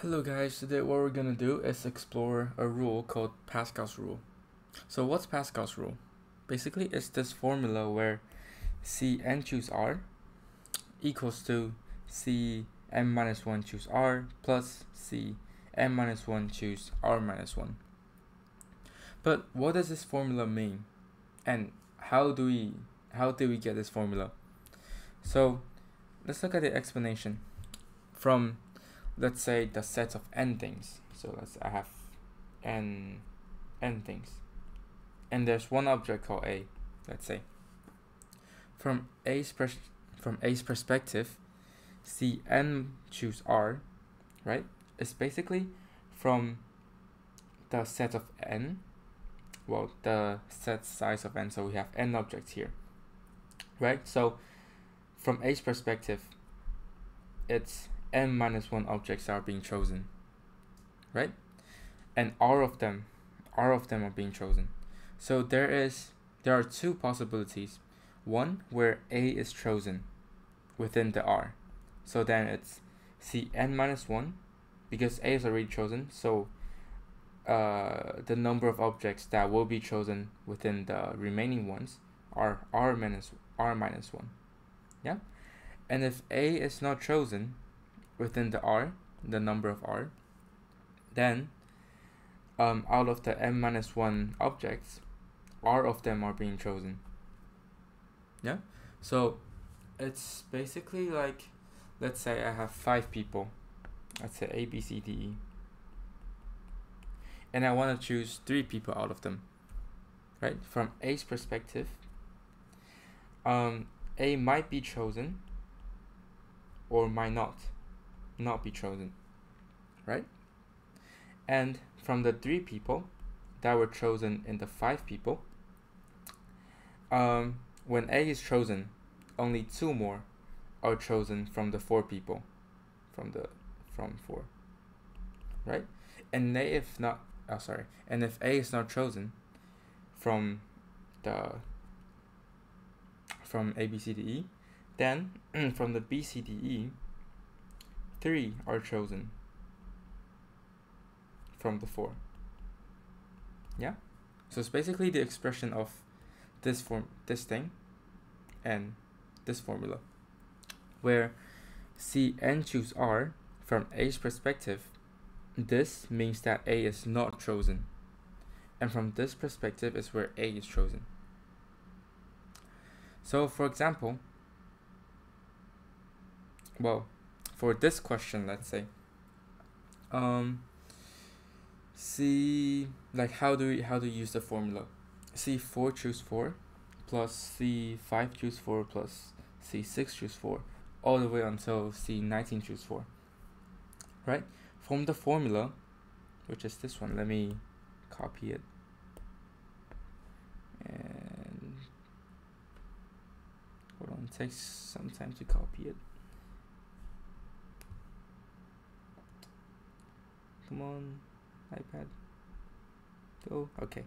Hello guys, today what we're gonna do is explore a rule called Pascal's rule. So what's Pascal's rule? Basically it's this formula where Cn choose R equals to Cn minus 1 choose R plus Cn minus 1 choose R minus 1. But what does this formula mean? And how did we get this formula? So let's look at the explanation from, let's say, the set of n things. So I have n things, and there's one object called A. Let's say from A's perspective, Cn choose R, right? It's basically from the set of n, well, the set size of n. So we have n objects here, right? So from A's perspective, it's n minus 1 objects are being chosen, right? And R of them are being chosen. So there are two possibilities. One where A is chosen within the R. So then it's Cn minus 1, because A is already chosen, so the number of objects that will be chosen within the remaining ones are R minus 1. Yeah? And if A is not chosen within the R, the number of R, then out of the n minus 1 objects, R of them are being chosen. Yeah? So it's basically like, let's say I have 5 people, let's say A, B, C, D, E, and I want to choose 3 people out of them, right? From A's perspective, A might be chosen or might not be chosen, right? And from the 3 people that were chosen in the 5 people, when A is chosen, only 2 more are chosen from the 4 people, from 4, right? And if A is not chosen from A, B, C, D, E, then from the B, C, D, E, 3 are chosen from the 4. Yeah? So it's basically the expression of this thing and this formula, where Cn choose R from A's perspective. This means that A is not chosen, and from this perspective is where A is chosen. So for example, well, for this question, let's say, how do we use the formula? C4 choose 4 plus C5 choose 4 plus C6 choose 4, all the way until C19 choose 4, right? From the formula, which is this one, let me copy it, and hold on, it takes some time to copy it. Come on, iPad, go. Okay,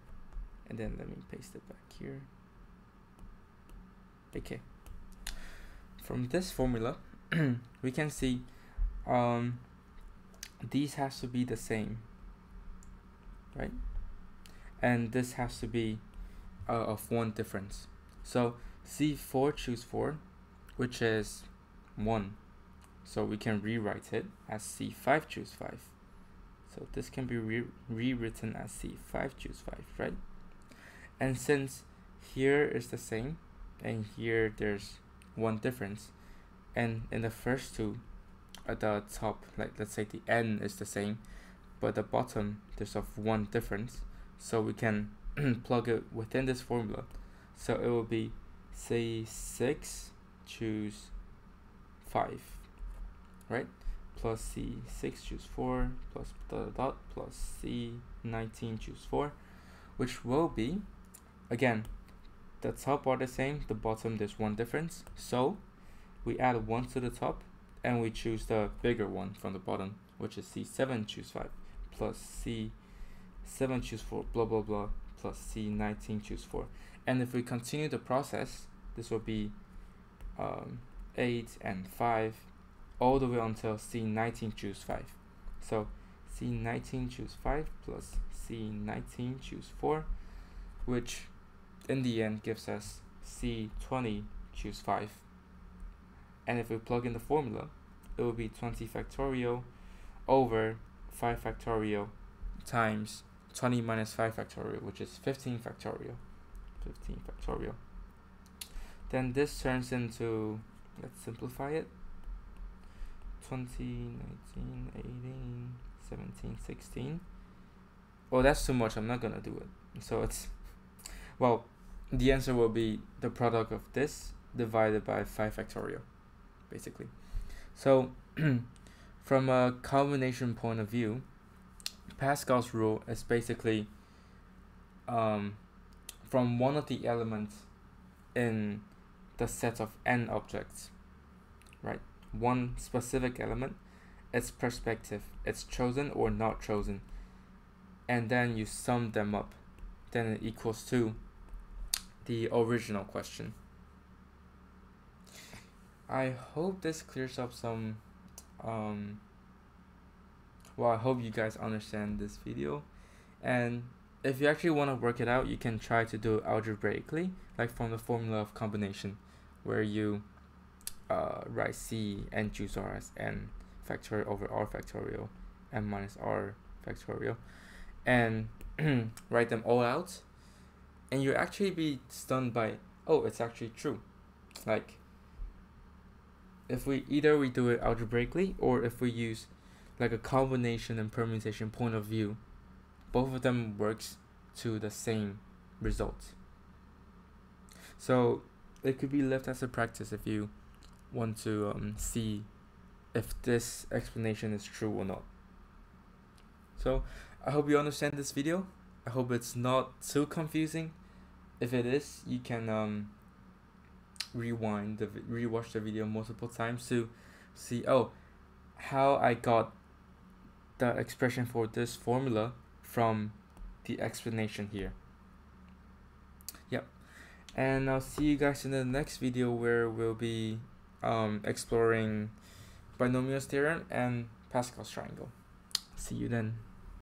and then let me paste it back here. Okay, from this formula we can see these has to be the same, right? And this has to be of 1 difference. So C4 choose 4, which is 1, so we can rewrite it as C5 choose 5. So this can be rewritten as C5 choose 5, right? And since here is the same and here there's 1 difference, and in the first two at the top, like let's say the n is the same, but the bottom there's of 1 difference, so we can plug it within this formula. So it will be C6 choose 5, right? Plus C6 choose 4 plus dot plus C19 choose 4, which will be, again, the top are the same, the bottom there's 1 difference, so we add 1 to the top and we choose the bigger one from the bottom, which is C7 choose 5 plus C7 choose 4 blah blah blah plus C19 choose 4. And if we continue the process, this will be 8 and 5 all the way until C19 choose 5. So C19 choose 5 plus C19 choose 4, which in the end gives us C20 choose 5. And if we plug in the formula, it will be 20 factorial over 5 factorial times 20 minus 5 factorial, which is 15 factorial. 15 factorial. Then this turns into, let's simplify it, 20, 19, 18, 17, 16. Oh, that's too much. I'm not gonna do it. So it's, well, the answer will be the product of this divided by 5 factorial, basically. So from a combination point of view, Pascal's rule is basically from one of the elements in the set of n objects, right? One specific element, its perspective, it's chosen or not chosen, and then you sum them up, then it equals to the original question. I hope this clears up some well, I hope you guys understand this video, and if you actually want to work it out, you can try to do it algebraically, like from the formula of combination, where you write C n choose r as n factorial over r factorial, n minus r factorial, and write them all out, and you actually be stunned by, oh, it's actually true. Like, if we do it algebraically, or if we use like a combination and permutation point of view, both of them works to the same result. So it could be left as a practice if you want to see if this explanation is true or not. So I hope you understand this video. I hope it's not too confusing. If it is, you can rewatch the video multiple times to see, oh, how I got the expression for this formula from the explanation here. Yep. And I'll see you guys in the next video, where we'll be exploring binomial theorem and Pascal's triangle. See you then.